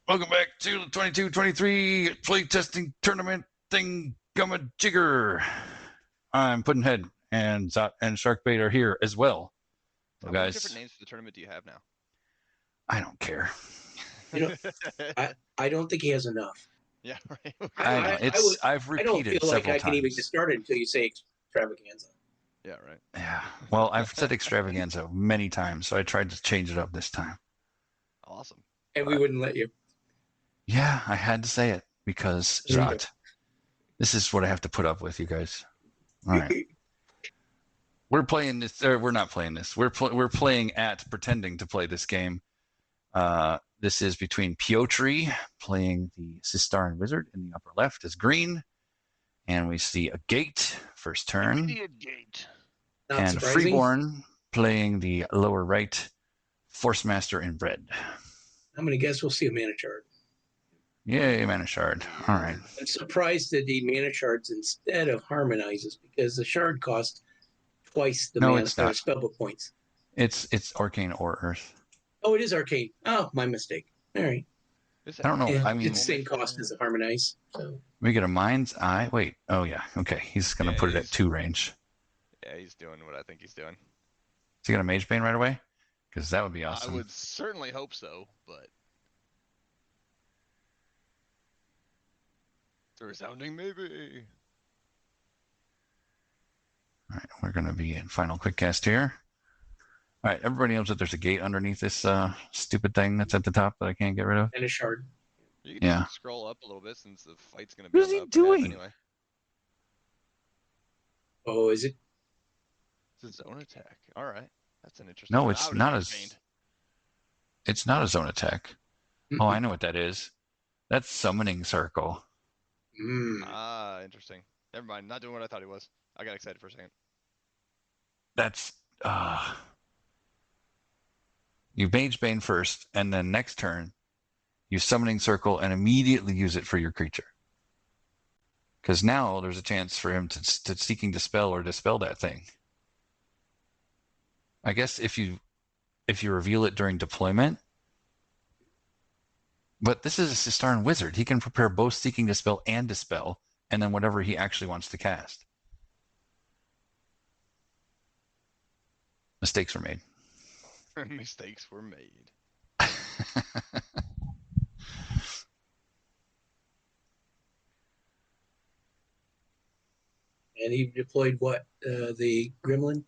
Welcome back to the 22-23 playtesting tournament thing jigger. I'm Puddnhead, and Zot and Sharkbait are here as well. So How many guys, different names for the tournament do you have now? I don't care. You know, I don't think he has enough. Yeah, right. I know I've I don't repeated feel like several I can even get times. started until you say extravaganza. Yeah, right. Yeah, well, I've said extravaganza many times, so I tried to change it up this time. Awesome. And we wouldn't let you. Yeah, I had to say it because Zot, this is what I have to put up with, you guys. All right. We're playing this. We're not playing this. We're playing at pretending to play this game. This is between Pjotri playing the Sistarran wizard in the upper left as green, and we see a gate first turn. Immediate gate. Not and surprising. Freeborn playing the lower right, Forcemaster in red. I'm going to guess we'll see a mana shard. Yay, mana shard. All right. I'm surprised that the mana shards instead of harmonizes because the shard costs twice the mana it's not. spellbook points. It's Arcane or Earth. Oh, it is arcane. Oh, my mistake. All right. I don't know. Yeah, I mean, it's the same cost as the harmonize. So. We get a mind's eye. Wait. Oh yeah. Okay. He's gonna put it at 2 range. Yeah, he's doing what I think he's doing. Is he gonna Mage Bane right away? Because that would be awesome. I would certainly hope so, but it's a resounding maybe. All right, we're gonna be in final quick cast here. All right, everybody knows that there's a gate underneath this stupid thing that's at the top that I can't get rid of. And a shard. You can just scroll up a little bit since the fight's gonna be. What is he doing? Anyway. Oh, is it? It's a zone attack. All right, that's an interesting. No, it's not It's not a zone attack. Mm-hmm. Oh, I know what that is. That's summoning circle. Ah, interesting. Never mind. Not doing what I thought he was. I got excited for a second. That's you Mage Bane first, and then next turn, you Summoning Circle and immediately use it for your creature. Because now there's a chance for him to Seeking Dispel or dispel that thing. I guess if you reveal it during deployment, but this is a Sistarran wizard. He can prepare both Seeking Dispel and Dispel, and then whatever he actually wants to cast. Mistakes were made. Mistakes were made. And he deployed what? The Gremlin?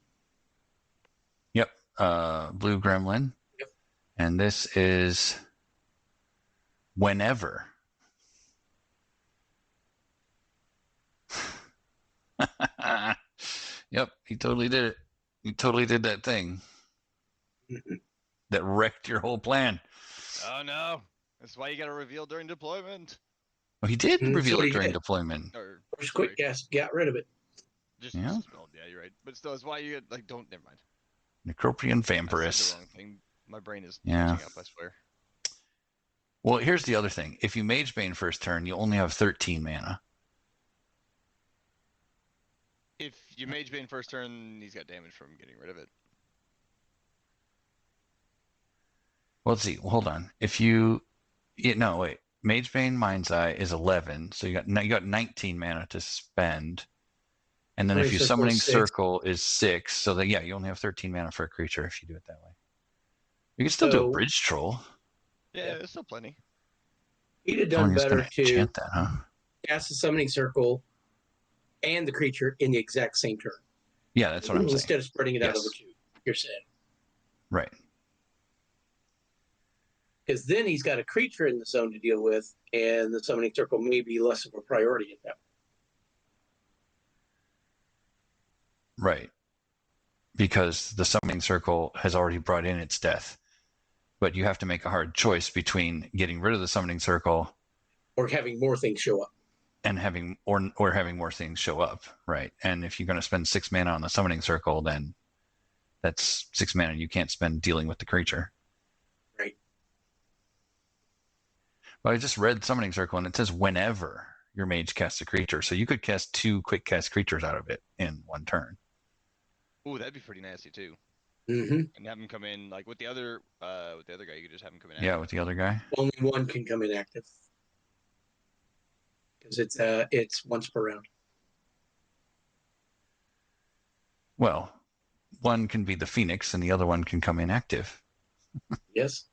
Yep. Blue Gremlin. Yep. And this is whenever. Yep, he totally did it. He totally did that thing that wrecked your whole plan. Oh no! That's why you got to reveal during deployment. Well, he did reveal it during deployment. First quick guess, got rid of it. Yeah, you're right. But still, that's why you don't. Never mind. Necropian Vampirus. I said the wrong thing. My brain is catching up. I swear. Well, here's the other thing. If you Mage Bane first turn, you only have 13 mana. If you Mage Bane first turn, he's got damage from getting rid of it. Well, let's see. Hold on. If you, no, wait. Mage Bane Mind's Eye is 11, so you got 19 mana to spend. And then if you Summoning Circle is 6, so that you only have 13 mana for a creature if you do it that way. You can still do a Bridge Troll. Yeah, there's still plenty. He'd have done better to chant that, huh? Cast the Summoning Circle and the creature in the exact same turn. Yeah, that's what I'm saying. Instead of spreading it out over 2, you're saying. Right. Because then he's got a creature in the zone to deal with, and the Summoning Circle may be less of a priority at that point. Right. Because the Summoning Circle has already brought in its death. But you have to make a hard choice between getting rid of the Summoning Circle or having more things show up. And having more things show up, right? And if you're going to spend 6 mana on the Summoning Circle, then that's 6 mana you can't spend dealing with the creature. Right. Well, I just read Summoning Circle, and it says whenever your mage casts a creature, so you could cast 2 quick cast creatures out of it in one turn. Ooh, that'd be pretty nasty too. Mm-hmm. and have him come in like with the other guy. You could just have him come in. Yeah, active. with the other guy. Only one can come in active because it's once per round. Well, one can be the Phoenix and the other one can come in active. Yes.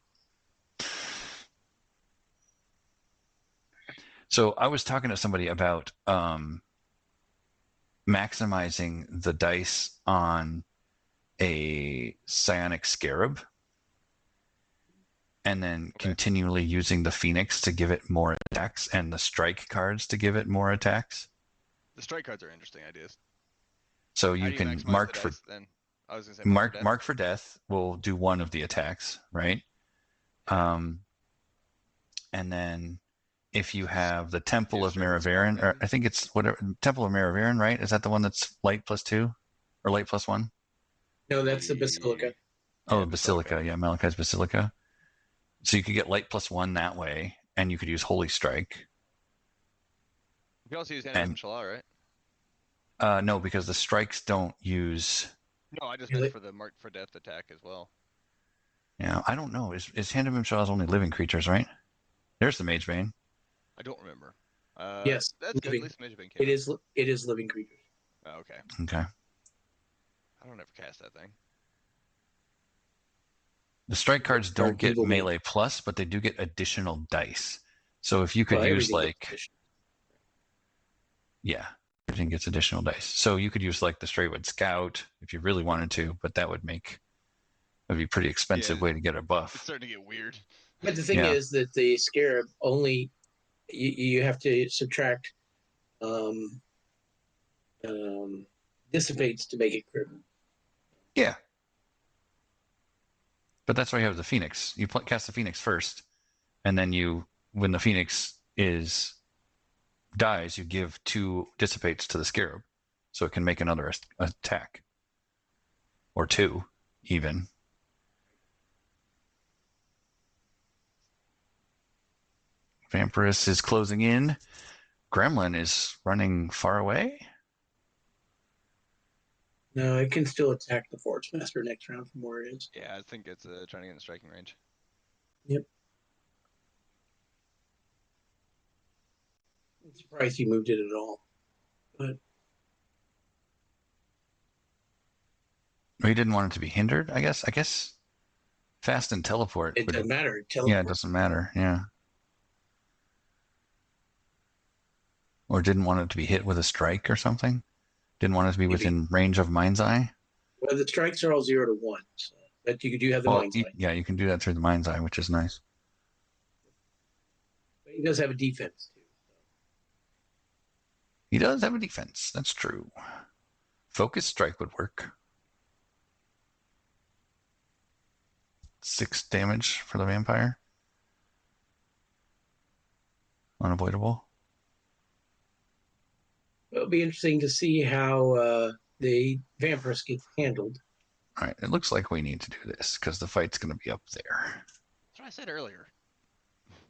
So I was talking to somebody about maximizing the dice on a psionic scarab and then continually using the Phoenix to give it more attacks and the strike cards to give it more attacks. The strike cards are interesting ideas. So How you do can maximize mark the for dice, then. I was gonna say mark for death will do one of the attacks, right? And then if you have the Temple of Maraviran, or I think it's whatever Temple of Maraviran, right? Is that the one that's light +2 or light +1? No, that's the Basilica. Oh, yeah, Basilica. Yeah, Malachi's Basilica. So you could get light +1 that way, and you could use Holy Strike. You can also use Hand of Inshallah, right? No, because the strikes don't use. No, I just meant for the mark for death attack as well. Yeah, I don't know. Is Hand of Inshallah only living creatures, right? There's the Mage Bane. I don't remember. Yes, that's living. good. At least Mage Bane came. It is living creatures. Oh, okay. Okay. I don't ever cast that thing. The strike cards don't get melee plus, but they do get additional dice. So if you could use yeah, everything gets additional dice. So you could use like the Straywood Scout if you really wanted to, but that would be a pretty expensive way to get a buff. It's starting to get weird. But the thing is that the Scarab only you have to subtract dissipates to make it critical. Yeah. But that's why you have the Phoenix. You cast the Phoenix first, and then when the Phoenix dies, you give 2 dissipates to the Scarab, so it can make another attack, or 2 even. Vampirus is closing in. Gremlin is running far away. No, it can still attack the Forcemaster next round from where it is. Yeah, I think it's trying to get in striking range. Yep. I'm surprised he moved it at all. But he didn't want it to be hindered, I guess. Fast and teleport. It doesn't matter. Yeah, it doesn't matter. Yeah. Or didn't want it to be hit with a strike or something. Didn't want it to be within range of Mind's Eye. Well, the strikes are all 0 to 1, so but you do have the Mind's Eye. Yeah, you can do that through the Mind's Eye, which is nice. But he does have a defense too. So. He does have a defense. That's true. Focus strike would work. 6 damage for the vampire. Unavoidable. It'll be interesting to see how the Vampirus gets handled. All right, it looks like we need to do this because the fight's going to be up there. That's what I said earlier.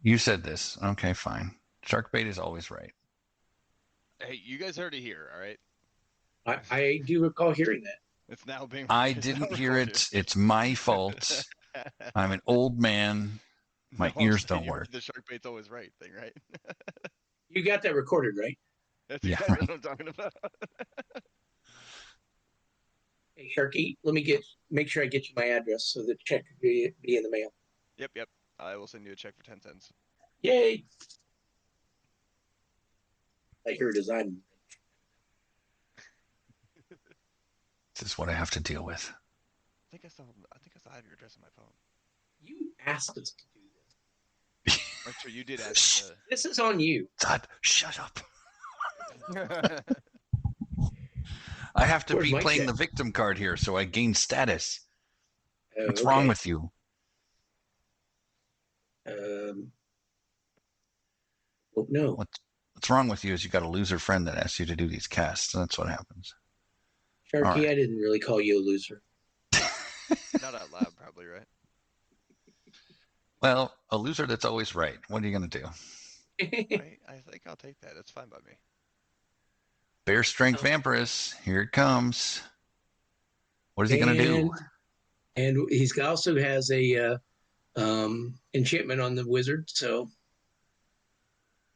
You said this. Okay, fine. Sharkbait is always right. Hey, you guys heard it here, all right? I do recall hearing that. It's now being. I didn't hear it. It's my fault. I'm an old man. My ears don't work. The Sharkbait's always right thing, right? You got that recorded, right? That's exactly what I'm talking about. Hey, Sharky, let me make sure I get you my address so the check could be in the mail. Yep. I will send you a check for 10 cents. Yay! Like your design. This is what I have to deal with. I think I still have your address on my phone. You asked us to do this. That's true. You did ask. This is on you. Todd, shut up. I have to be playing the victim card here, so I gain status. What's wrong with you? Well, no. What's wrong with you is you got a loser friend that asks you to do these casts. That's what happens. Sharky, right. I didn't really call you a loser. Not out loud, probably, right? Well, a loser that's always right. What are you going to do? I think I'll take that. That's fine by me. Bear Strength Vampirus. Here it comes. What is he going to do? And he's also has a enchantment on the wizard. So,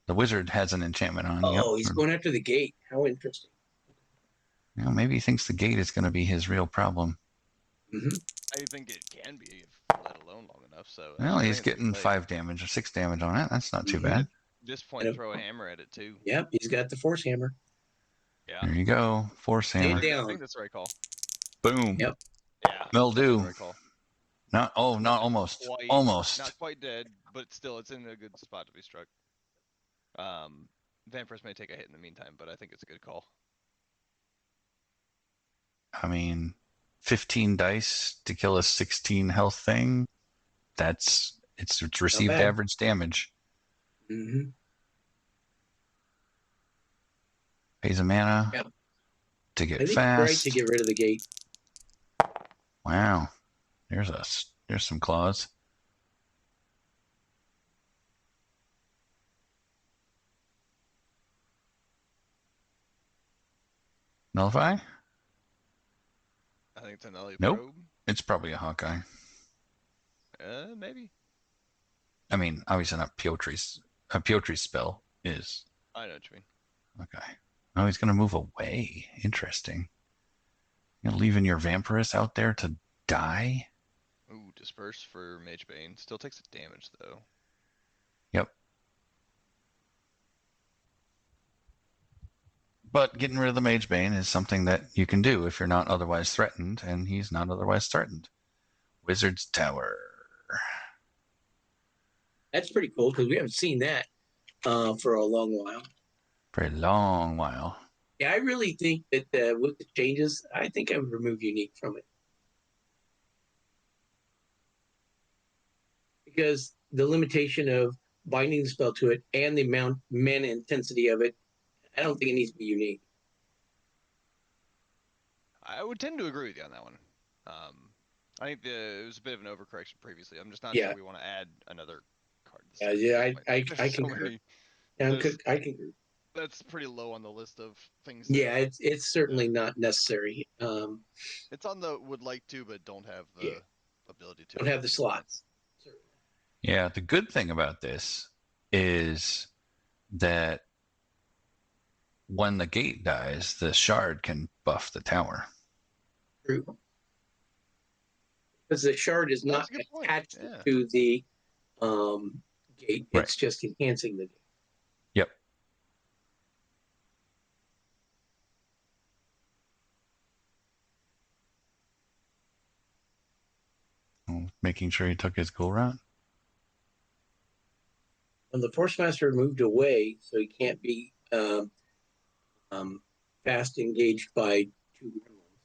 The wizard has an enchantment on. Yep. he's going after the gate. How interesting. You know, maybe he thinks the gate is going to be his real problem. Mm-hmm. I think it can be if let alone long enough. So Well, he's getting 5 damage or 6 damage on it. That's not too bad. At this point, throw a hammer at it too. Yep, he's got the force hammer. Yeah. There you go. Force hammer. Down. I think that's the right call. Boom. Yep. Yeah. Mildew. Right call. Not almost. Quite, almost. Not quite dead, but still, it's in a good spot to be struck. Vampirus may take a hit in the meantime, but I think it's a good call. I mean, 15 dice to kill a 16 health thing. It's received average damage. Mm-hmm. Pays a mana to get fast. Right to get rid of the gate. Wow. There's some claws. Nullify? I think it's an LA Nope. probe. It's probably a Hawkeye. Maybe. I mean, obviously not Pjotri's. Pjotri's spell is. I know what you mean. Okay. Oh, he's going to move away. Interesting. You're leaving your Vampirus out there to die? Ooh, disperse for Mage Bane. Still takes the damage though. Yep. But getting rid of the Mage Bane is something that you can do if you're not otherwise threatened, and he's not otherwise threatened. Wizard's Tower. That's pretty cool because we haven't seen that for a long while. For a long while. Yeah, I really think that with the changes, I think I would remove Unique from it. Because the limitation of binding the spell to it and the amount mana intensity of it, I don't think it needs to be unique. I would tend to agree with you on that one. I think it was a bit of an overcorrection previously. I'm just not sure we want to add another card. I concur. I concur. That's pretty low on the list of things. It's certainly not necessary. It's on the would like to, but don't have the ability to. Don't have the slots. Yeah, the good thing about this is that when the gate dies, the shard can buff the tower. True. Because the shard is not attached to the gate. It's just enhancing the gate. Yep. Making sure he took his cool route. When the Forcemaster moved away, so he can't be fast engaged by 2 gremlins.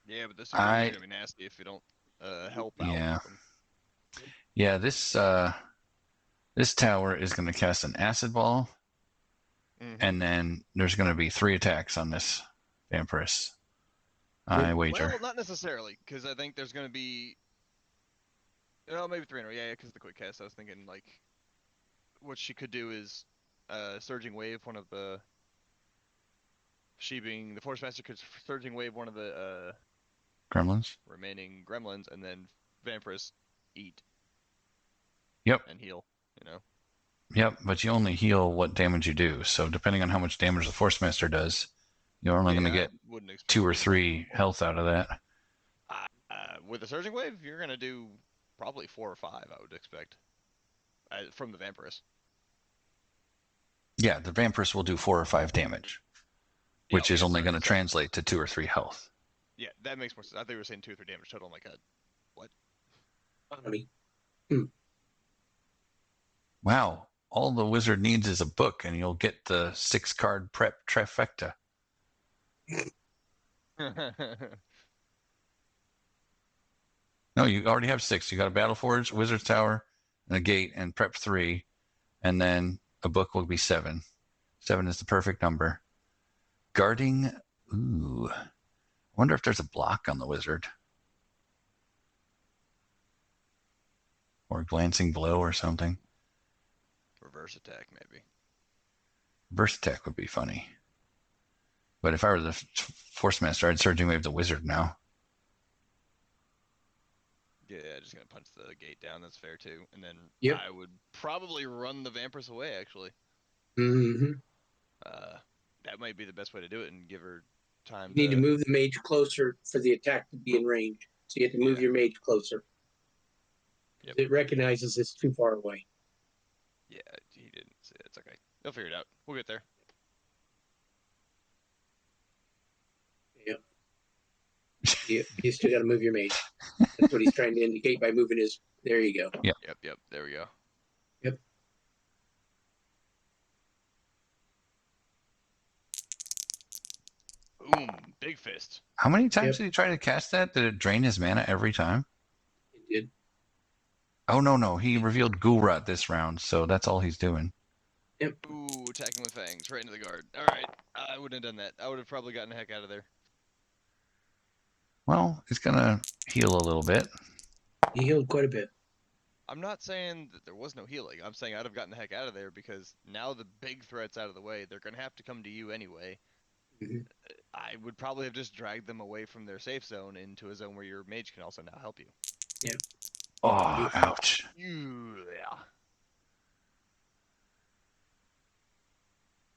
Yeah, but this is going to be nasty if you don't help out. Yeah. Yeah, this tower is going to cast an acid ball, and then there's going to be 3 attacks on this Vampirus. I wager. Well, not necessarily, because I think there's going to be, maybe 3 in a row. Yeah, because of the quick cast. I was thinking like, what she could do is, Surging Wave one of the. She being the Forcemaster could Surging Wave one of the gremlins. Remaining gremlins, and then Vampirus eat. Yep. And heal, Yep, but you only heal what damage you do. So depending on how much damage the Forcemaster does, you're only going to get 2 or 3 health out of that. With a Surging Wave, you're going to do probably 4 or 5, I would expect, from the Vampirus. Yeah, the Vampirus will do 4 or 5 damage, which is only going to translate to 2 or 3 health. Yeah, that makes more sense. I think we were saying 2 or 3 damage total. I'm like, what? Wow, all the wizard needs is a book, and you'll get the 6-card prep trifecta. No, you already have 6. You got a Battleforge, Wizard's Tower, and a gate, and prep 3, and then a book will be 7. 7 is the perfect number. Guarding. Ooh. I wonder if there's a block on the wizard. Or glancing blow or something. Reverse attack, maybe. Reverse attack would be funny. But if I were the Forcemaster, I'd Surging Wave the wizard now. Yeah, just gonna punch the gate down. That's fair too. And then Yep. I would probably run the Vampiress away. Actually, Mm-hmm. that might be the best way to do it and give her time You need to to. move the mage closer for the attack to be in range. So you have to move Yeah. your mage closer. Yep. It recognizes it's too far away. Yeah, he didn't see it. It's okay. They'll figure it out. We'll get there. Yep. You still got to move your mage. That's what he's trying to indicate by moving his. There you go. Yep. Yep. There we go. Yep. Boom! Big fist. How many times Yep. did he try to cast that? Did it drain his mana every time? It did. Oh, no. He revealed Ghoul Rot this round, so that's all he's doing. Yep. Ooh, attacking with fangs right into the guard. All right, I wouldn't have done that. I would have probably gotten the heck out of there. Well, he's going to heal a little bit. He healed quite a bit. I'm not saying that there was no healing. I'm saying I'd have gotten the heck out of there because now the big threat's out of the way. They're going to have to come to you anyway. Mhm. I would probably have just dragged them away from their safe zone into a zone where your mage can also now help you. Oh, ouch. Yeah.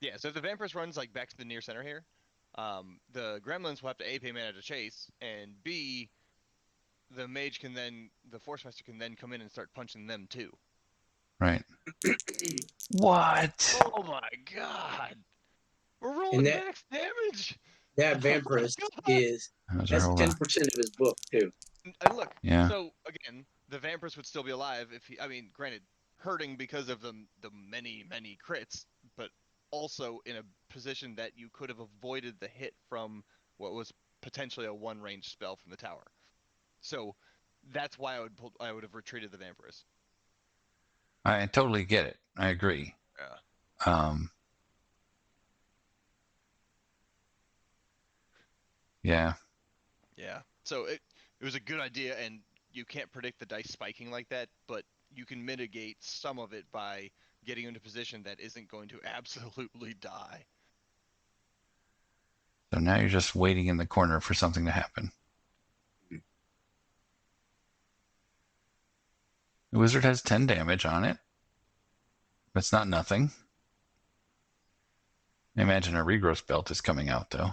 Yeah, so if the Vampiress runs like back to the near center here, the Gremlins will have to A, pay mana to chase, and B, the mage can then, the Forcemaster can then come in and start punching them too. Right. What? Oh my god! We're rolling max damage! That Oh Vampirus my is How's that's our 10% of his book too. And look, Yeah. so again, the Vampirus would still be alive if he, I mean, granted, hurting because of the many, many crits, but also in a position that you could have avoided the hit from what was potentially a one range spell from the tower. So that's why I would have retreated the Vampirus. I totally get it. I agree. Yeah. Yeah. Yeah. So it was a good idea, and you can't predict the dice spiking like that, but you can mitigate some of it by getting into a position that isn't going to absolutely die. So now you're just waiting in the corner for something to happen. The wizard has 10 damage on it. That's not nothing. I imagine a regrowth belt is coming out, though.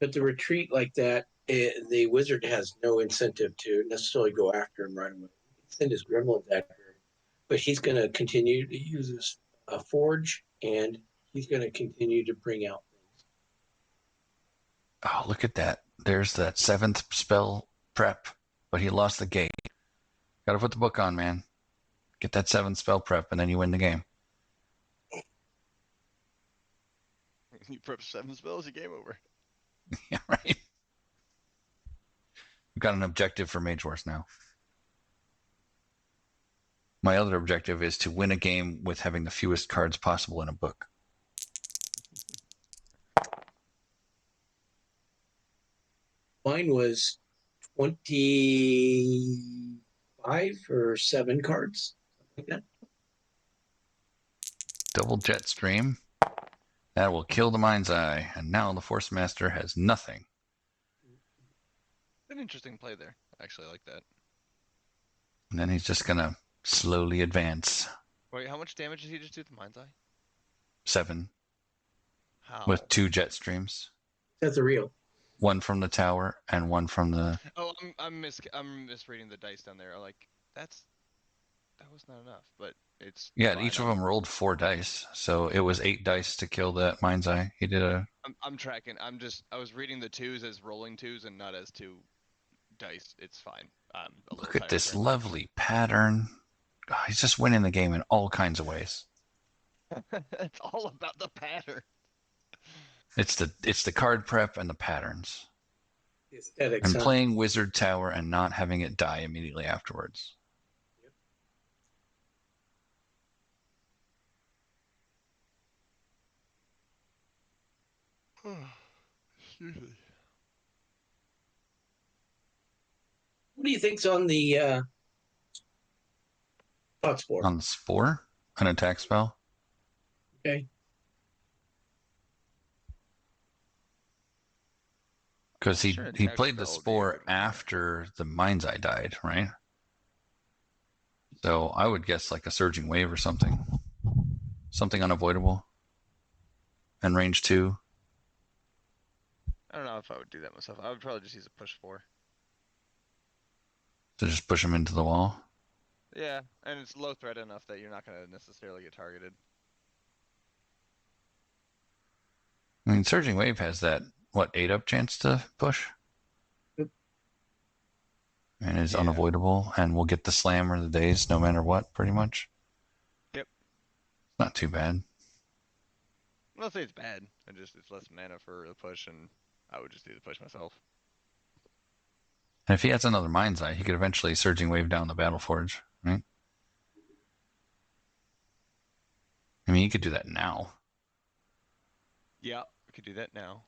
But the retreat like that, the wizard has no incentive to necessarily go after him right away. He can send his gremlins after him, but he's going to continue to use his forge, and he's going to continue to bring out things. Oh, look at that. There's that 7th spell prep, but he lost the gate. Got to put the book on, man. Get that 7th spell prep, and then you win the game. You prep 7 spells, you game over. Yeah, right. We've got an objective for Mage Wars now. My other objective is to win a game with having the fewest cards possible in a book. Mine was 25 or 7 cards, something like that. Double jet stream. That will kill the Mind's Eye, and now the Forcemaster has nothing. An interesting play there. Actually, I like that. And then he's just going to slowly advance. Wait, how much damage did he just do to Mind's Eye? 7. How? With 2 jet streams. That's a real. One from the tower and one from the... Oh, I'm misreading the dice down there. Like, that was not enough, but it's Yeah, fine. each of them rolled 4 dice, so it was 8 dice to kill that Mind's Eye. He did a... I'm tracking. I was reading the 2s as rolling 2s and not as 2 dice. It's fine. I'm a little Look at tired this there. lovely pattern. Oh, he's just winning the game in all kinds of ways. It's all about the pattern. It's the card prep and the patterns. The aesthetics. And Huh? playing Wizard Tower and not having it die immediately afterwards. Excuse me. What do you think's on the thought spore? On the spore, an attack spell. Okay. Because he Sure, he attack played the spell would be a spore good one, yeah. after the Mind's Eye died, right? So I would guess like a surging wave or something. Something unavoidable. And range 2. I don't know if I would do that myself. I would probably just use a push 4. To just push him into the wall. Yeah, and it's low threat enough that you're not going to necessarily get targeted. I mean, surging wave has that, what, 8 up chance to push? Yep. And is Yeah. unavoidable, and we'll get the slam or the daze no matter what, pretty much. Yep. Not too bad. I'm not saying it's bad. It's less mana for the push, and I would just do the push myself. And if he has another Mind's Eye, he could eventually surging wave down the Battle Forge, right? I mean, he could do that now. Yeah, we could do that now.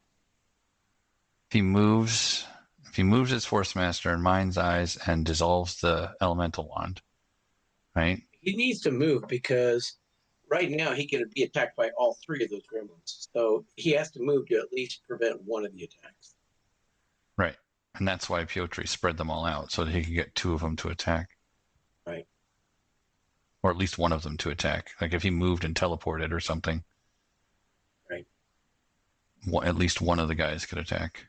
If he moves his Forcemaster and Mind's Eyes and dissolves the Elemental Wand, right? He needs to move because right now he can be attacked by all 3 of those gremlins. So he has to move to at least prevent one of the attacks. Right. And that's why Pjotri spread them all out so that he could get 2 of them to attack. Right. Or at least one of them to attack. Like if he moved and teleported or something. Right. At least one of the guys could attack.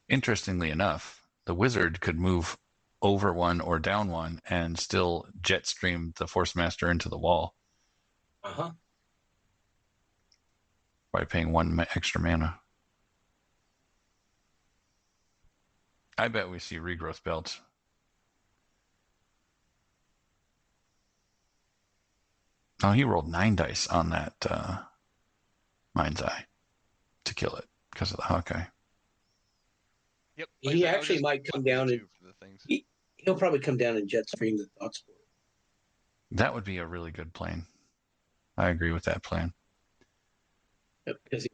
Interestingly enough, the wizard could move over one or down one and still jet stream the Forcemaster into the wall. Uh-huh. By paying 1 extra mana. I bet we see regrowth belt. Oh, he rolled 9 dice on that Mind's Eye to kill it because of the Hawkeye. Yep. He actually might come down and for the things. He'll probably come down and jet stream the thought spore. That would be a really good plan. I agree with that plan. Yep, because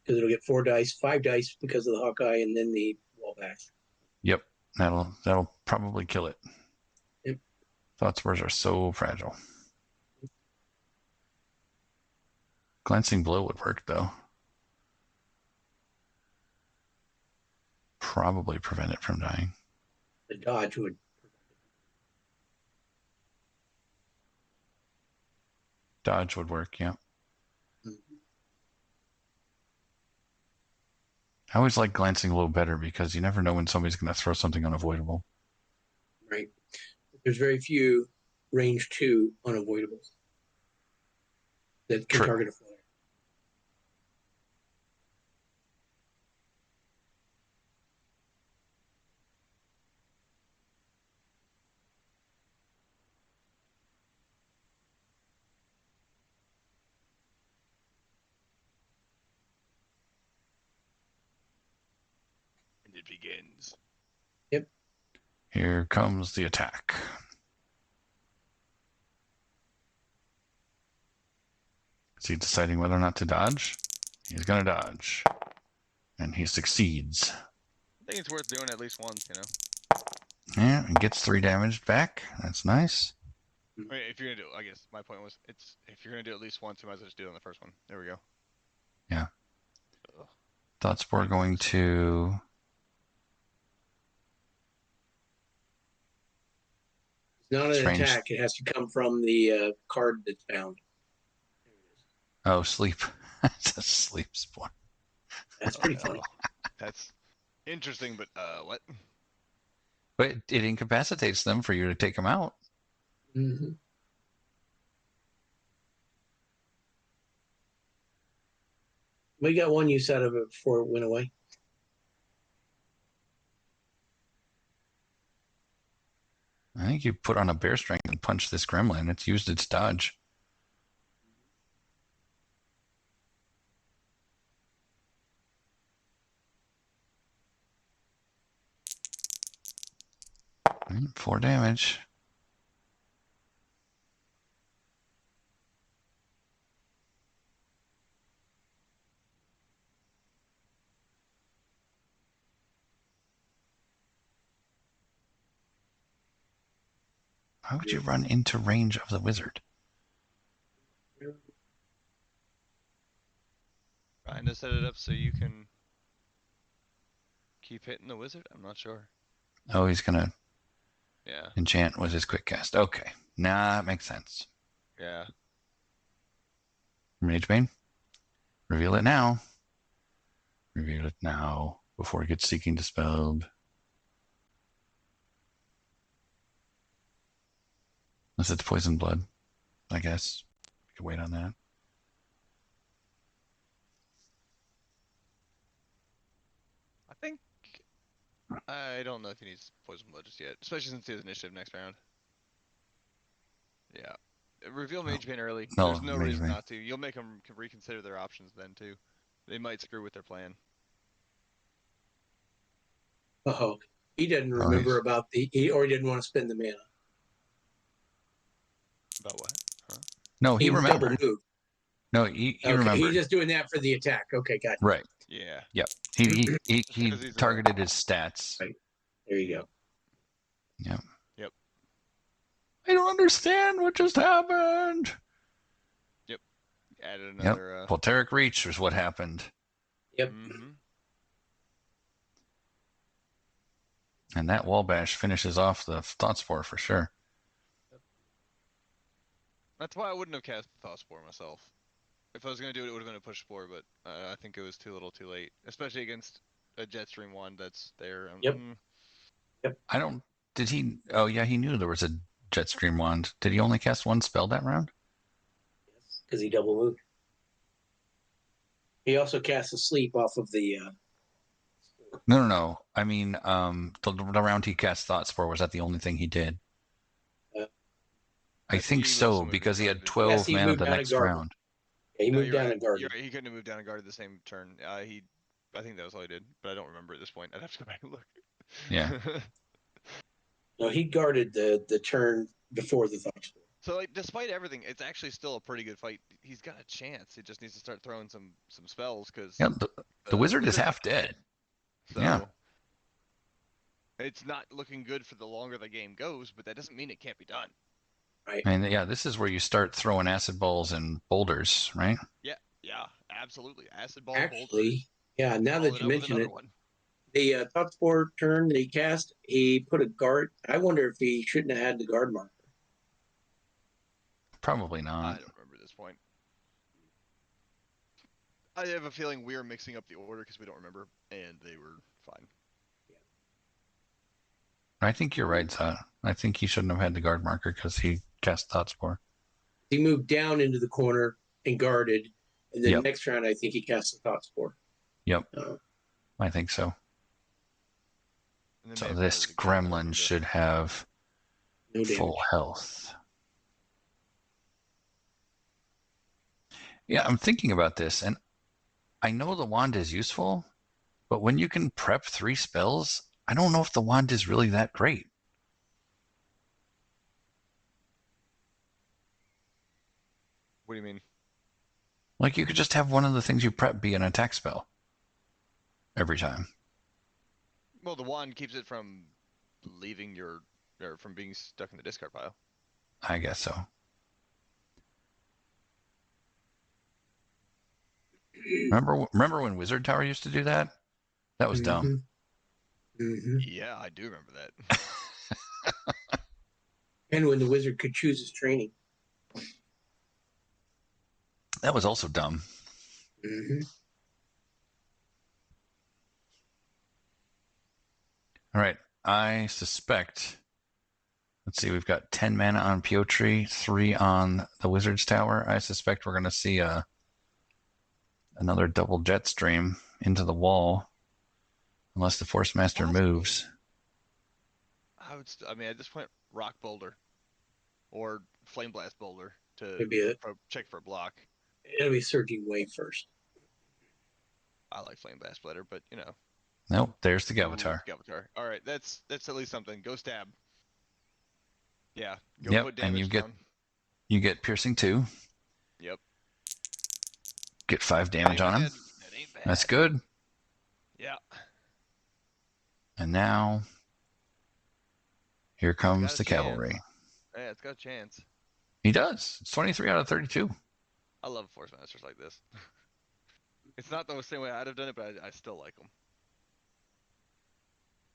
it'll get 4 dice, 5 dice because of the Hawkeye, and then the wall bash. Yep, that'll probably kill it. Yep. Thought spores are so fragile. Glancing blow would work though. Probably prevent it from dying. The dodge would. Dodge would work, yeah. Mm-hmm. I always like glancing blow better because you never know when somebody's going to throw something unavoidable. Right. There's very few range 2 unavoidables that can target a flyer. And it begins. Yep. Here comes the attack. Is he deciding whether or not to dodge? He's going to dodge. And he succeeds. I think it's worth doing at least once, you know? Yeah, and gets 3 damage back. That's nice. I mean, if you're gonna do, I guess my point was, if you're gonna do at least once, you might as well just do it on the first one. There we go. Yeah. Ugh. Thought spore going to. It's not an Strange. attack. It has to come from the card that's found. Oh, sleep. It's a sleep spore. That's pretty funny. That's interesting, but what? But it incapacitates them for you to take them out. Mm-hmm. We got one use out of it before it went away. I think you put on a bear strength and punch this gremlin. It's used its dodge. Mm, 4 damage. Why would you run into range of the wizard? Trying to set it up so you can keep hitting the wizard? I'm not sure. Oh, he's going to Yeah. enchant with his quick cast. Okay. Nah, that makes sense. Yeah. Magebane. Reveal it now. Reveal it now before it gets Seeking Dispelled. Unless it's Poison Blood, I guess. We can wait on that. I don't know if he needs Poison Blood just yet, especially since he has initiative next round. Yeah. Reveal Magebane early. No, There's no reason Magebane. not to. You'll make them reconsider their options then, too. They might screw with their plan. Oh, he doesn't remember about he didn't want to spend the mana. About what? Huh? No, he remembered. Double moved. No, he Okay, remembered. he's just doing that for the attack. Okay, got it. Right. Yeah. Yep. He Because he's targeted his stats. Right. There you go. Yep. Yep. I don't understand what just happened. Yep. Added another. Voltaic Reach was what happened. Yep. Mm-hmm. And that wall bash finishes off the Thoughtspore for sure. That's why I wouldn't have cast the Thoughtspore myself. If I was going to do it, it would have been a push spore, but I think it was too little too late. Especially against a Jetstream wand that's there. Yep. I don't... Did he... Oh, yeah, he knew there was a Jetstream wand. Did he only cast one spell that round? Yes, because he double moved. He also cast a sleep off of the... No. I mean, the round he cast Thoughtspore, was that the only thing he did? I think so, because he had 12 mana the next round. Yeah, he moved down and guarded. You're right. He couldn't have moved down and guarded the same turn. I think that was all he did, but I don't remember at this point. I'd have to go back and look. Yeah. No, he guarded the turn before the Thoughtspore. So, like, despite everything, it's actually still a pretty good fight. He's got a chance. He just needs to start throwing some spells because the wizard is half dead. So, yeah. It's not looking good for the longer the game goes, but that doesn't mean it can't be done. Right. And yeah, this is where you start throwing acid balls and boulders, right? Yeah, absolutely. Acid ball. Actually, boulders. Yeah. Now that you mention it, the Thoughtspore turn that he cast, he put a guard. I wonder if he shouldn't have had the guard marker. Probably not. I don't remember this point. I have a feeling we're mixing up the order because we don't remember, and they were fine. I think you're right, Zot. I think he shouldn't have had the guard marker because he cast Thoughtspore. He moved down into the corner and guarded, and then next round I think he cast the Thoughtspore. Yep. I think so. So this gremlin should have full health. Yeah, I'm thinking about this, and I know the wand is useful, but when you can prep 3 spells, I don't know if the wand is really that great. What do you mean? Like, you could just have one of the things you prep be an attack spell every time. Well, the wand keeps it from leaving or from being stuck in the discard pile. I guess so. Remember when Wizard Tower used to do that? That was dumb. Mm-hmm. Yeah, I do remember that. And when the wizard could choose his training. That was also dumb. Mm-hmm. All right. I suspect... Let's see. We've got 10 mana on Pjotri, 3 on the Wizard's Tower. I suspect we're going to see another double jet stream into the wall. Unless the Forcemaster moves. I mean, at this point, Rock Boulder or Flame Blast Boulder to check for a block. It'll be Surging Wave first. I like Flame Blast better, but you know. Nope, there's the Gavatar. Gavatar. All right, that's at least something. Go stab. Yeah. Go put damage and you get piercing 2. Yep. Get 5 damage on him. That ain't bad. That's good. Yeah. And now, here comes the cavalry. Yeah, it's got a chance. He does. It's 23 out of 32. I love Forcemasters like this. It's not the same way I'd have done it, but I still like them.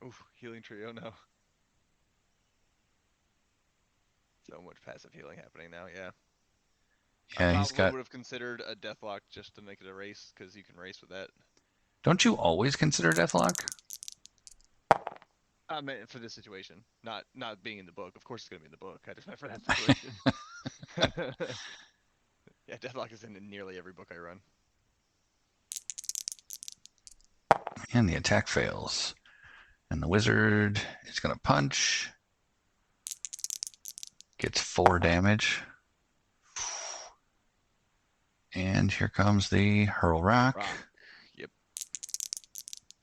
Oof, healing tree. Oh no. So much passive healing happening now. Yeah. I Yeah, he's probably got. would have considered a deathlock just to make it a race, because you can race with that. Don't you always consider Deathlock? I meant for this situation, not being in the book. Of course, it's gonna be in the book. I just meant for that situation. Yeah, deathlock is in nearly every book I run. And the attack fails. And the wizard is going to punch. Gets 4 damage. And here comes the hurl rock. Yep.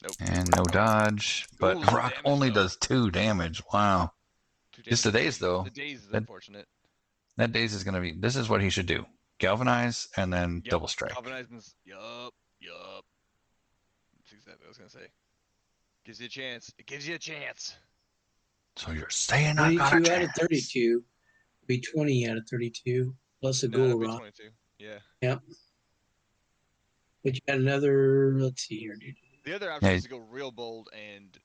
Nope. And no dodge. But Ooh, rock damage, only though. does 2 damage. Wow. 2 Just damage the is daze, though. The daze is unfortunate. That daze is going to be. This is what he should do: galvanize and then double strike. Galvanizing's. Yup. That's exactly what I was gonna say. Gives you a chance. It gives you a chance. So you're saying I got a 22 chance. out of 32. Be 20 out of 32 plus a No, gold that'd be rock. 22. Yeah. Yep. But you got another. Let's see here, dude. The other option is to go real bold and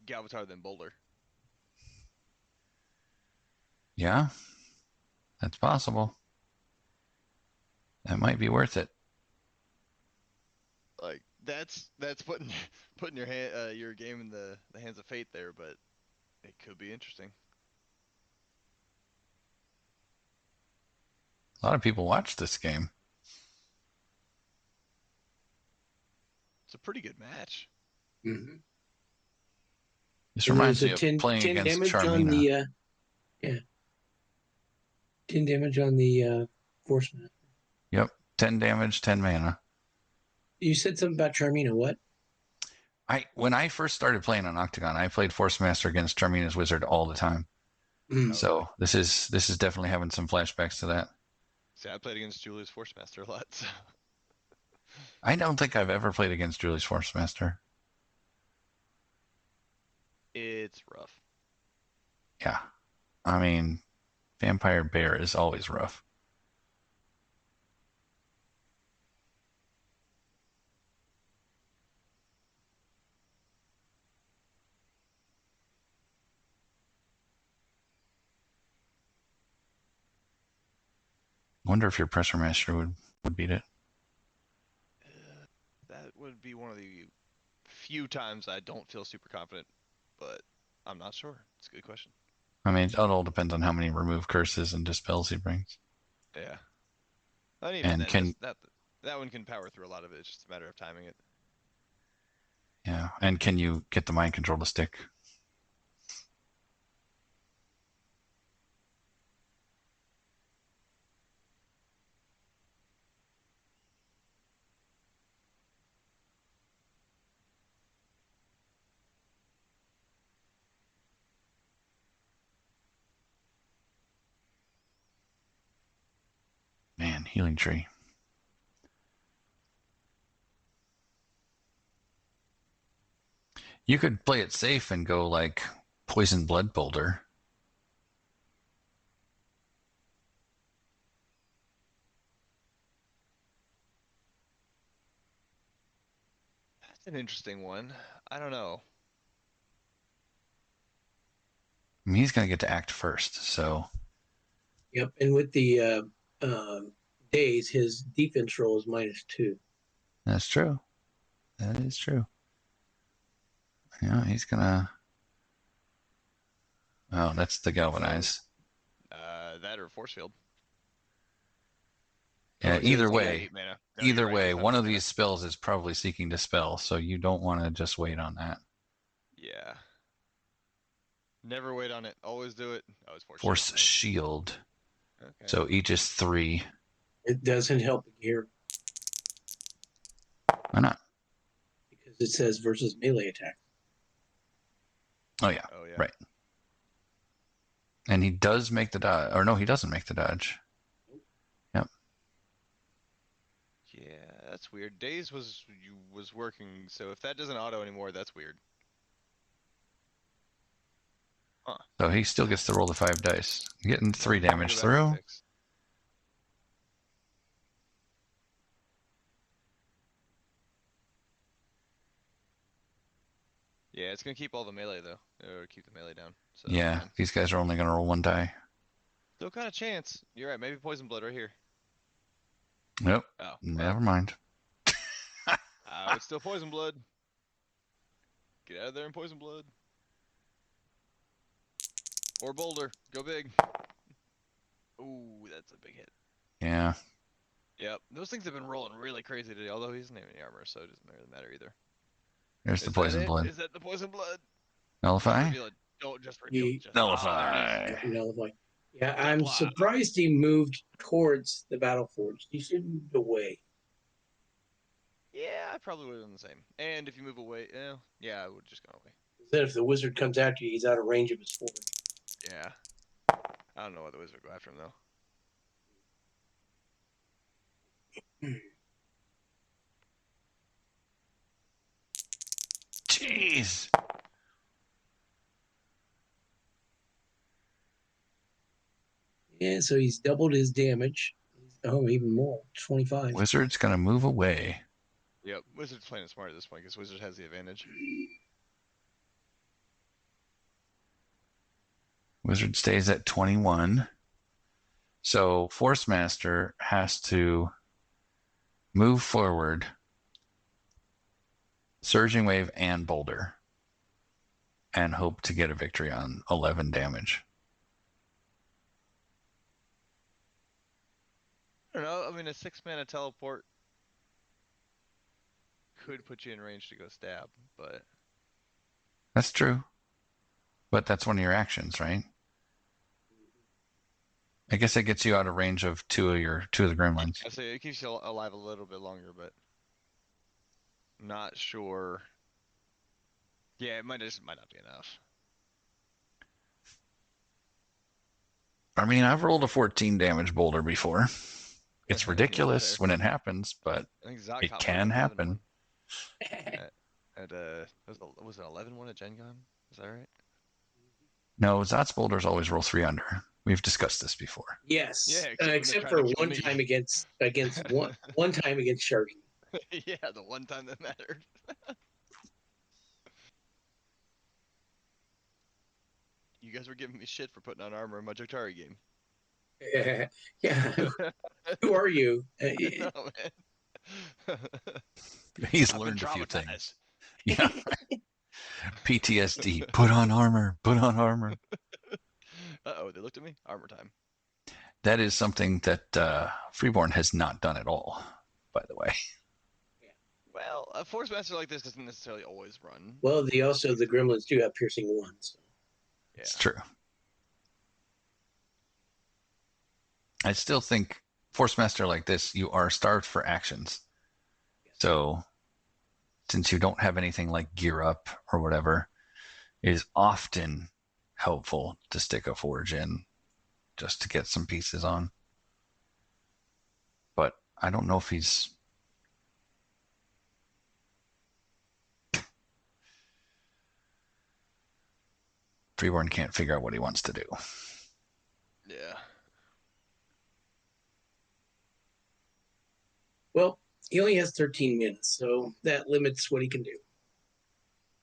Galvatar then Boulder. Yeah, that's possible. That might be worth it. Like that's putting your your game in the hands of fate there, but it could be interesting. A lot of people watch this game. It's a pretty good match. Mm-hmm. This And reminds there's me a of 10 playing against damage Charmina. on the. Yeah. 10 damage on the Forceman. Yep, 10 damage, 10 mana. You said something about Charmina. What? When I first started playing on Octagon, I played Forcemaster against Charmina's Wizard all the time. Mm. So really? this is definitely having some flashbacks to that. See, I played against Julie's Forcemaster a lot. So. I don't think I've ever played against Julie's Forcemaster. It's rough. Yeah, I mean, Vampire Bear is always rough. Wonder if your Pressure Master would beat it. That would be one of the few times I don't feel super confident, but I'm not sure. It's a good question. I mean, it all depends on how many remove curses and dispels he brings. Yeah. And even And then, that one can power through a lot of it. It's just a matter of timing it. Yeah, and can you get the mind control to stick? Man, Healing Tree. You could play it safe and go like Poison Blood Boulder. That's an interesting one. I don't know. I mean, he's going to get to act first, so. Yep. And with the days, his defense roll is -2. That's true. That is true. Yeah, he's going to. Oh, that's the Galvanize. That or Force Field. Yeah, Oh, either it's only way. 8 mana. No, Either you're right, way, it's not one 8 of mana. these spells is probably seeking to spell, so you don't want to just wait on that. Yeah. Never wait on it. Always do it. Oh, it's Force Shield. Okay. So each is 3. It doesn't help here. Why not? Because it says versus melee attack. Oh, yeah. Oh, yeah. Right. And he does make the dodge. Or no, he doesn't make the dodge. Yep. Yeah, that's weird. Days was working, so if that doesn't auto anymore, that's weird. Huh. So he still gets to roll the 5 dice. Getting 3 damage Go back through. and fix. Yeah, it's gonna keep all the melee though, or keep the melee down. So Yeah, fine. these guys are only going to roll 1 die. Still kind of chance. You're right. Maybe poison blood right here. Nope. Oh, Never mind. It's still poison blood. Get out of there and poison blood. Or boulder. Go big. Ooh, that's a big hit. Yeah. Yep. Those things have been rolling really crazy today. Although he doesn't have any armor, so it doesn't really matter either. There's the poison blood. Is that the poison blood? Nullify? Just reveal it. Don't just reveal it. Just Nullify. Nullify. Yeah, Blah, I'm blah. surprised he moved towards the battle forge. He should have moved away. Yeah, I probably would have done the same. And if you move away, yeah, I would have just gone away. Then if the wizard comes after you, he's out of range of his forge. Yeah. I don't know why the wizard would go after him though. Jeez. Yeah, so he's doubled his damage. Oh, even more. 25. Wizard's going to move away. Yep, wizard's playing it smart at this point because wizard has the advantage. Wizard stays at 21. So Forcemaster has to move forward, Surging Wave and Boulder, and hope to get a victory on 11 damage. I don't know. I mean, a 6-mana teleport could put you in range to go stab, but That's true. But that's one of your actions, right? I guess it gets you out of range of two of the gremlins. I say it keeps you alive a little bit longer, but I'm not sure. Yeah, it might not be enough. I mean, I've rolled a 14 damage boulder before. It's ridiculous when it happens, but I think Zot it caught can one at 11 happen. was it 11-1 at Gen Con? Is that right? No, Zot's boulders always roll 3 under. We've discussed this before. Yes. Yeah, except for one time against one time against Sharky. Yeah, the one time that mattered. You guys were giving me shit for putting on armor in my Jotari game. Yeah. Who are you? No, man. He's I've learned been a few traumatized. things. Yeah. PTSD. Put on armor. Put on armor. Uh-oh, they looked at me. Armor time. That is something that Freeborn has not done at all, by the way. Well, a Forcemaster like this doesn't necessarily always run. Well, the gremlins do have piercing 1. So. Yeah. It's true. I still think Forcemaster like this, you are starved for actions. So since you don't have anything like gear up or whatever, it is often helpful to stick a forge in just to get some pieces on. But I don't know if he's... Freeborn can't figure out what he wants to do. Yeah. Well, he only has 13 minutes, so that limits what he can do.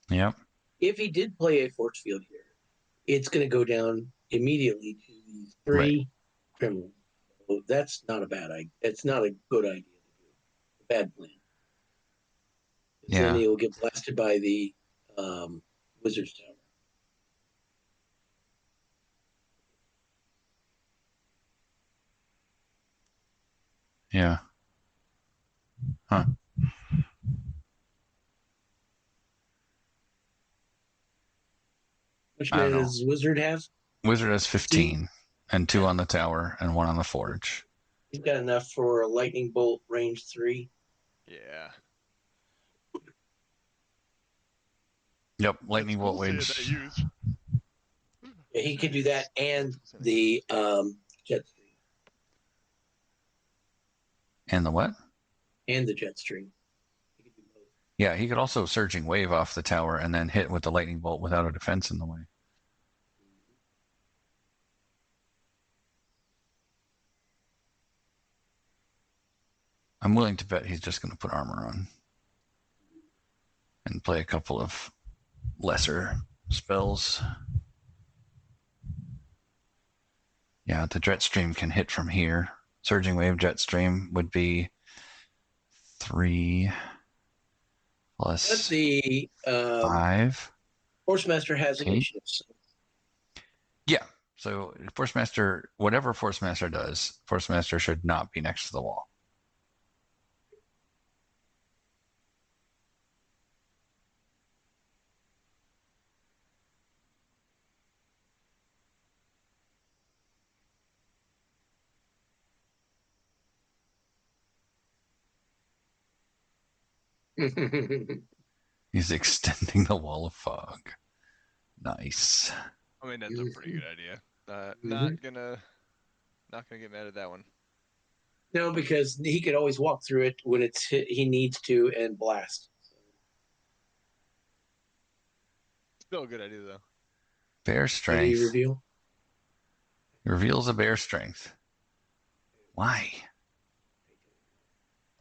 Yep. If he did play a force field here, it's going to go down immediately to the 3 criminals. So that's not a bad idea. It's not a good idea to do. A bad plan. Yeah. Then he'll get blasted by the Wizard's Tower. Yeah. Huh. Which man does Wizard have? Wizard has 15 and 2 on the tower and 1 on the forge. He's got enough for a lightning bolt range 3. Yeah. Yep, lightning bolt range. Yeah, he could do that and the jet stream. And the what? And the jet stream. He could do both. Yeah, he could also surging wave off the tower and then hit with the lightning bolt without a defense in the way. I'm willing to bet he's just going to put armor on and play a couple of lesser spells. Yeah, the Jetstream can hit from here. Surging Wave Jetstream would be 3 But plus the 5. Forcemaster has 8. initiative. So Yeah. So Forcemaster, whatever Forcemaster does, Forcemaster should not be next to the wall. He's extending the wall of fog. Nice. I mean, that's a pretty good idea. Mm-hmm. Not gonna get mad at that one. No, because he could always walk through it when it's he needs to and blast. Still a good idea though. Bear strength. Reveal? He reveals a bear strength. Why?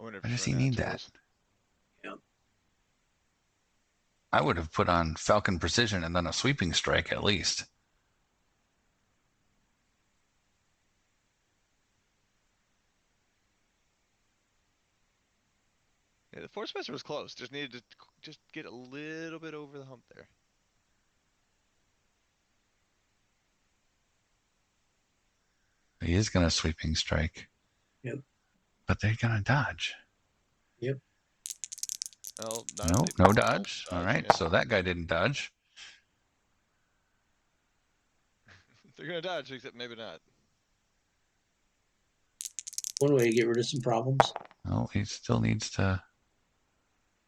I wonder if Why does he's he running need that? tools. Yeah. I would have put on Falcon Precision and then a sweeping strike at least. Yeah, the Forcemaster was close. Just needed to just get a little bit over the hump there. He is going to sweeping strike. Yep. But they're going to dodge. Yep. Well, No dodge. All right. Yeah. So that guy didn't dodge. They're gonna dodge, except maybe not. One way to get rid of some problems. Oh, he still needs to.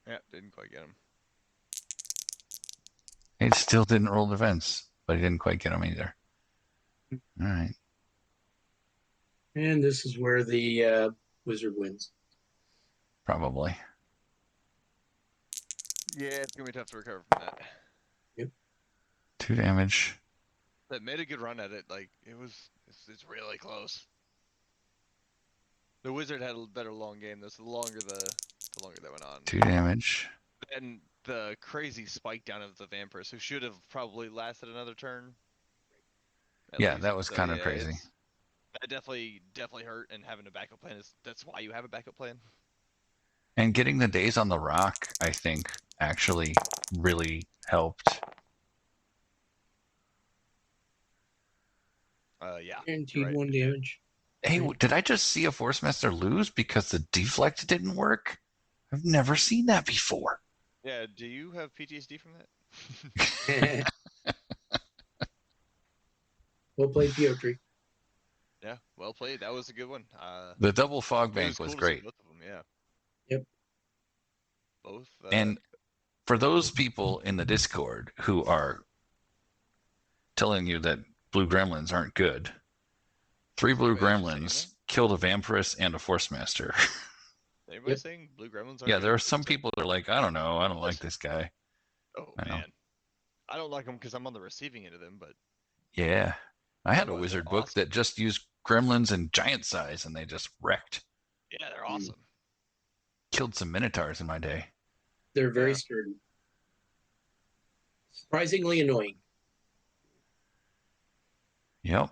Yeah, didn't quite get him. He still didn't roll defense, but he didn't quite get him either. All right. And this is where the wizard wins. Probably. Yeah, it's gonna be tough to recover from that. Yep. 2 damage. That made a good run at it. Like it's really close. The wizard had a better long game though. So the longer that went on. 2 damage. And the crazy spike down of the vampires, who should have probably lasted another turn. Yeah, that was kind of crazy. That definitely hurt. And having a backup plan that's why you have a backup plan. And getting the days on the rock, I think, actually really helped. Yeah. Guaranteed Right. 1 damage. Hey, did I just see a Forcemaster lose because the deflect didn't work? I've never seen that before. Yeah, do you have PTSD from that? Well played, Pjotri. Yeah, well played. That was a good one. The double fog bank was cool to see great. both of them, yeah. Yep. Both. And for those people in the Discord who are telling you that blue gremlins aren't good, 3 blue gremlins killed a vampiress and a Forcemaster. Anybody saying blue gremlins aren't Yeah, good? there are some people that are like, I don't know, I don't like this guy. Oh, I know. man. I don't like them because I'm on the receiving end of them, but... Yeah. I had a Otherwise, wizard they're book awesome. that just used gremlins in giant size, and they just wrecked. Yeah, they're awesome. Killed some minotaurs in my day. They're very sturdy. Surprisingly annoying. Yep.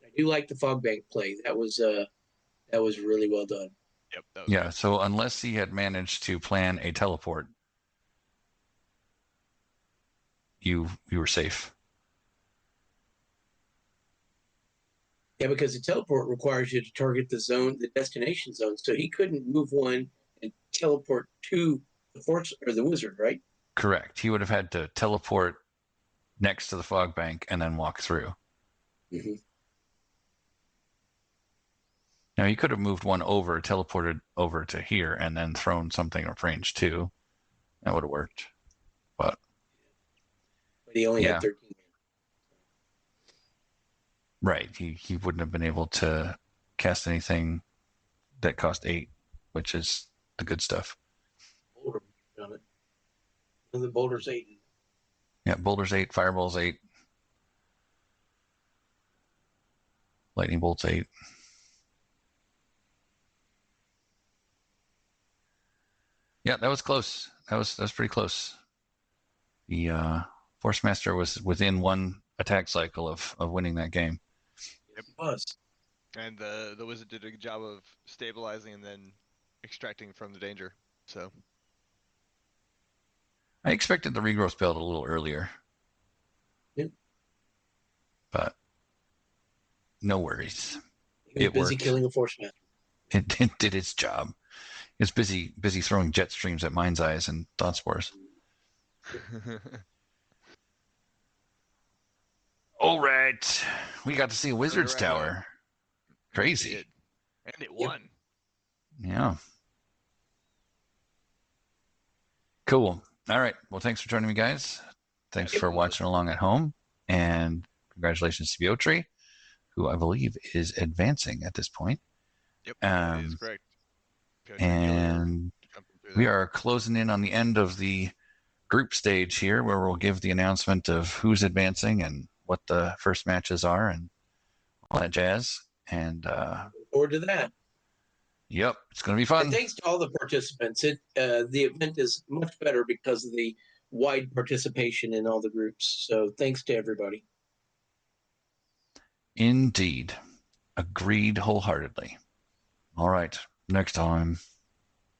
I do like the fog bank play. That was really well done. Yep. That was Yeah, good. so unless he had managed to plan a teleport, you were safe. Yeah, because the teleport requires you to target the zone, the destination zone. So he couldn't move one and teleport to the force or the wizard, right? Correct. He would have had to teleport next to the fog bank and then walk through. Mm-hmm. Now, he could have moved one over, teleported over to here, and then thrown something of range 2. That would have worked. But he only had 13. Right. He wouldn't have been able to cast anything that cost 8, which is the good stuff. Boulder on it. And the boulder's 8. Yeah, Boulder's 8, Fireball's 8. Lightning Bolt's 8. Yeah, that was close. That was pretty close. The Forcemaster was within one attack cycle of winning that game. It was. And the wizard did a good job of stabilizing and then extracting from the danger. So I expected the regrowth build a little earlier. Yep. But no worries. He was It busy worked. killing a Forcemaster. It did its job. It was busy throwing jet streams at Mind's Eyes and Thought Spores. All right. We got to see a Wizard's Tower. Crazy. And it won. Yeah. Cool. All right. Well, thanks for joining me, guys. Thanks for watching along at home. And congratulations to Pjotri, who I believe is advancing at this point. Yep, that is correct. And we are closing in on the end of the group stage here, where we'll give the announcement of who's advancing and what the first matches are and all that jazz. And look forward to that. Yep, it's going to be fun. And thanks to all the participants. The event is much better because of the wide participation in all the groups. So thanks to everybody. Indeed. Agreed wholeheartedly. All right. Next time.